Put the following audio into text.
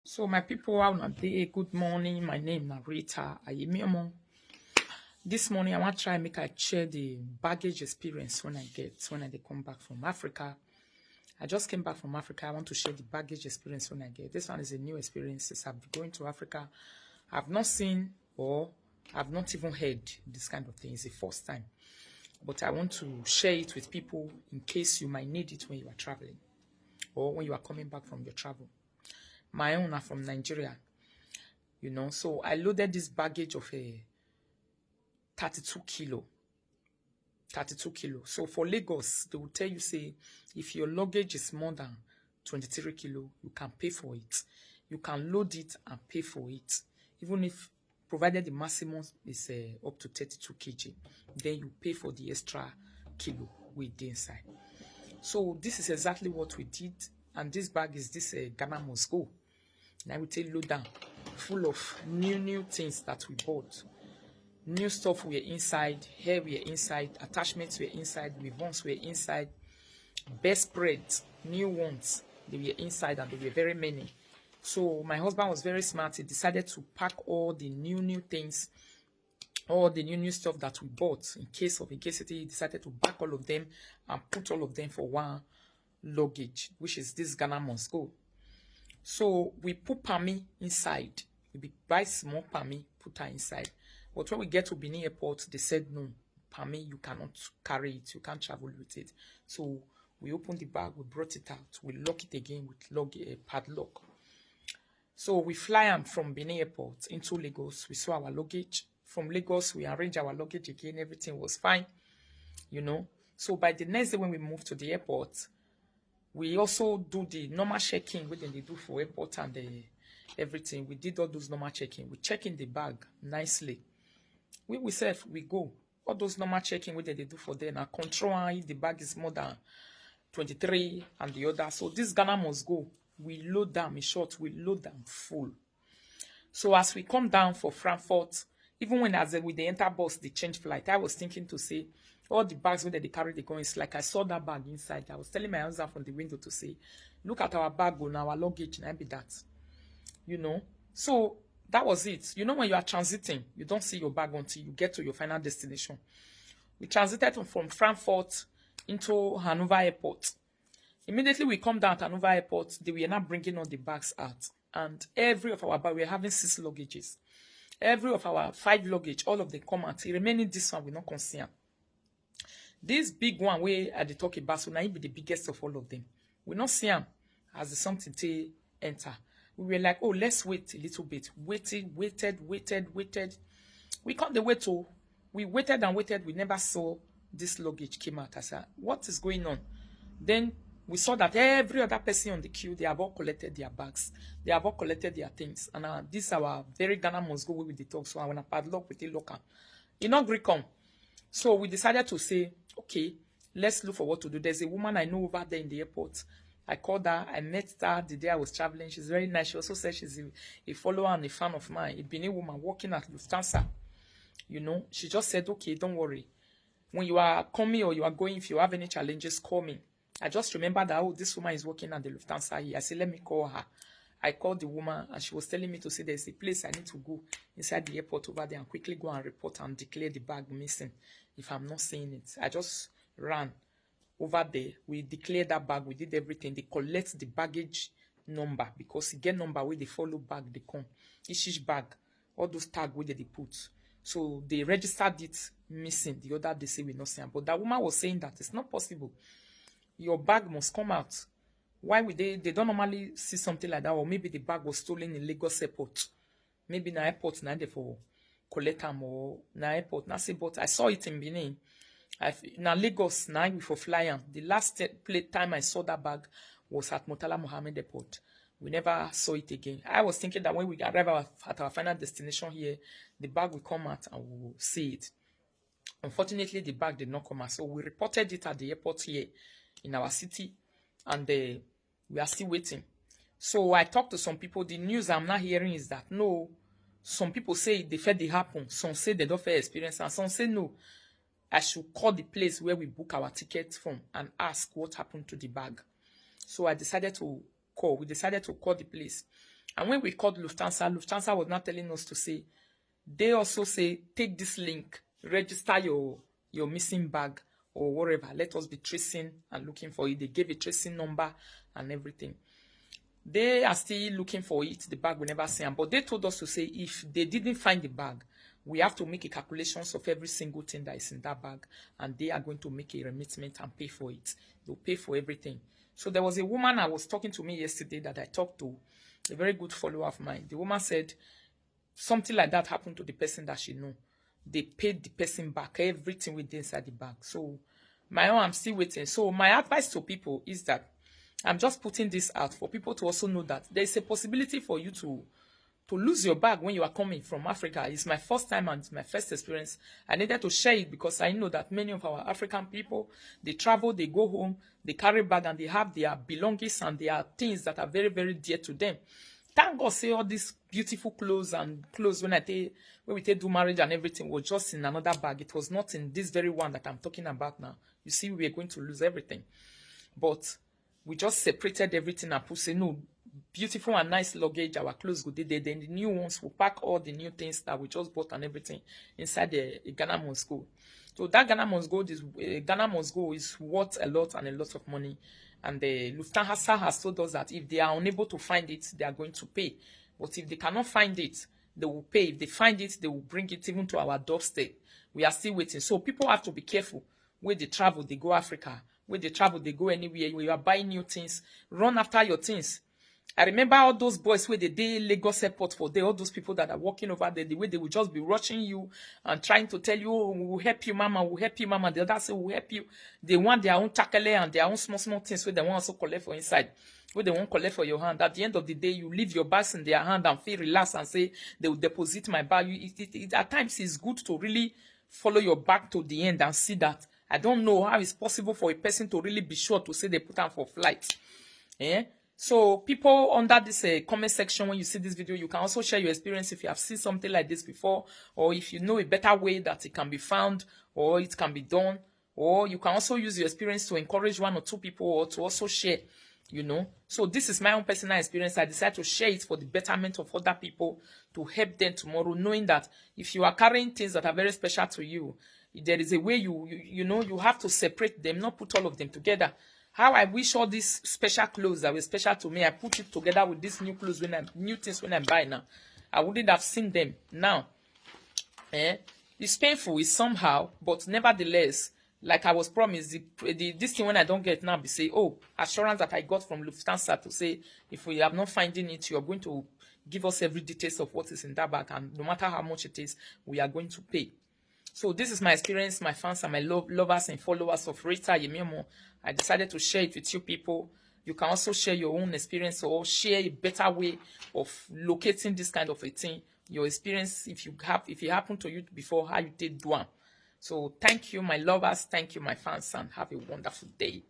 So my people, how na day? Good morning. My name na Rita. This morning I want to try make I share the baggage experience when I dey come back from Africa. I just came back from Africa. I want to share the baggage experience when I get. This one is a new experience since I've been going to Africa. I've not seen or I've not even heard this kind of thing. It's the first time. But I want to share it with people in case you might need it when you are traveling or when you are coming back from your travel. My own are from Nigeria, So I loaded this baggage of a 32 kilo. 32 kilo. So for Lagos, they will tell you, say, if your luggage is more than 23 kilo, you can pay for it. You can load it and pay for it. Even if, provided the maximum is up to 32 kg, then you pay for the extra kilo with the inside. So this is exactly what we did. And this bag is this Ghana must go. Now we take load down, full of new things that we bought. New stuff were inside, hair were inside, attachments were inside, ribbons were inside, best spreads, new ones, they were inside and they were very many. So my husband was very smart. He decided to pack all the new things, all the new stuff that we bought in case he decided to pack all of them and put all of them for one luggage, which is this Ghana must go. So we put Pami inside. We buy small Pami, put her inside. But when we get to Benin Airport, they said, no, Pami, you cannot carry it. You can't travel with it. So we opened the bag, we brought it out. We lock it again with padlock. So we fly from Benin Airport into Lagos. We saw our luggage. From Lagos, we arranged our luggage again. Everything was fine, So by the next day when we moved to the airport, we also do the normal checking, which they do for airport and everything. We did all those normal checking. We check in the bag nicely. We said we go. All those normal checking, which they do for them, and control if the bag is more than 23 and the other. So this Ghana must go. We load them in short. We load them full. So as we come down for Frankfurt, even when with the enter bus, the change flight, I was thinking to say, all the bags when they carry, they go. It's like I saw that bag inside. I was telling my husband from the window to say, look at our bag on our luggage, and I be that. So that was it. When you are transiting, you don't see your bag until you get to your final destination. We transited from Frankfurt into Hanover Airport. Immediately we come down at Hanover Airport, they were not bringing all the bags out. And every of our bags, we are having 6 luggages. Every of our 5 luggage, all of them come out. The remaining this one, we not consider. This big one where I talk about, so now it be the biggest of all of them. We not see them as the something to enter. We were like, oh, let's wait a little bit. Waited. We can't wait to. We waited and waited. We never saw this luggage came out. I said, what is going on? Then we saw that every other person on the queue, they have all collected their bags. They have all collected their things. And this is our very Ghana must go with the talk. So I want to padlock with the locker. You know, come. So we decided to say, okay, let's look for what to do. There's a woman I know over there in the airport. I called her. I met her the day I was traveling. She's very nice. She also said she's a follower and a fan of mine. A Benin woman working at Lufthansa. She just said, okay, don't worry. When you are coming or you are going, if you have any challenges, call me. I just remember that, oh, this woman is working at the Lufthansa here. I said, let me call her. I called the woman and she was telling me to say there's a place I need to go inside the airport over there and quickly go and report and declare the bag missing if I'm not seeing it. I just ran over there. We declared that bag. We did everything. They collect the baggage number because you get number where they follow bag, they come. Each bag, all those tags where they put. So they registered it missing. The other they say we not see them. But that woman was saying that it's not possible. Your bag must come out. Why would they don't normally see something like that? Or maybe the bag was stolen in Lagos airport. Maybe in airport now they for collect them or na airport. Now say, but I saw it in Benin. Now Lagos now we for flying. The last time I saw that bag was at Murtala Mohammed Airport. We never saw it again. I was thinking that when we arrive at our final destination here, the bag will come out and we will see it. Unfortunately, the bag did not come out. So we reported it at the airport here in our city, and we are still waiting. So I talked to some people. The news I'm not hearing is that no, some people say they felt it happen. Some say they don't feel experience, and some say no. I should call the place where we book our tickets from and ask what happened to the bag. So I decided to call. We decided to call the place. And when we called Lufthansa was not telling us to say, they also say, take this link, register your missing bag or whatever. Let us be tracing and looking for it. They gave a tracing number and everything. They are still looking for it. The bag will never see them. But they told us to say, if they didn't find the bag, we have to make a calculations of every single thing that is in that bag. And they are going to make a remittance and pay for it. They'll pay for everything. So there was a woman I was talking to me yesterday that I talked to, a very good follower of mine. The woman said something like that happened to the person that she knew. They paid the person back everything within inside the bag. So my own, I'm still waiting. So my advice to people is that I'm just putting this out for people to also know that there is a possibility for you to lose your bag when you are coming from Africa. It's my first time and it's my first experience. I needed to share it because I know that many of our African people, they travel, they go home, they carry bag and they have their belongings and their things that are very, very dear to them. Thank God, say all these beautiful clothes when we do marriage and everything was just in another bag. It was not in this very one that I'm talking about now. You see, we are going to lose everything. But we just separated everything and put, say, no, beautiful and nice luggage, our clothes go there. Then the new ones, we pack all the new things that we just bought and everything inside the Ghana must go. So that Ghana must go is worth a lot and a lot of money. And the Lufthansa has told us that if they are unable to find it, they are going to pay. But if they cannot find it, they will pay. If they find it, they will bring it even to our doorstep. We are still waiting. So people have to be careful. When they travel, they go Africa. When they travel, they go anywhere. When you are buying new things, run after your things. I remember all those boys where they did Lagos airport for there, all those people that are walking over there, the way they will just be rushing you and trying to tell you, oh, we'll help you, mama, we'll help you, mama. The others say, we'll help you. They want their own takele and their own small things where they want also collect for inside, where they won't collect for your hand. At the end of the day, you leave your bags in their hand and feel relaxed and say, they will deposit my bag. At times, it's good to really follow your back to the end and see that. I don't know how it's possible for a person to really be sure to say they put on for flight. Eh? So people under this comment section, when you see this video, you can also share your experience if you have seen something like this before, or if you know a better way that it can be found or it can be done, or you can also use your experience to encourage one or two people or to also share, you know. So this is my own personal experience. I decided to share it for the betterment of other people, to help them tomorrow, knowing that if you are carrying things that are very special to you, there is a way you know, you have to separate them, not put all of them together. How I wish all these special clothes that were special to me, I put it together with these new clothes new things when I buy now. I wouldn't have seen them now. It's painful, it's somehow, but nevertheless, like I was promised, this thing when I don't get now, be say, oh, assurance that I got from Lufthansa to say, if we are not finding it, you are going to give us every details of what is in that bag, and no matter how much it is, we are going to pay. So this is my experience, my fans and my lovers and followers of Rita Yememo. I decided to share it with you people. You can also share your own experience or share a better way of locating this kind of a thing. Your experience, if it happened to you before, how you did do one. So thank you, my lovers. Thank you, my fans, and have a wonderful day.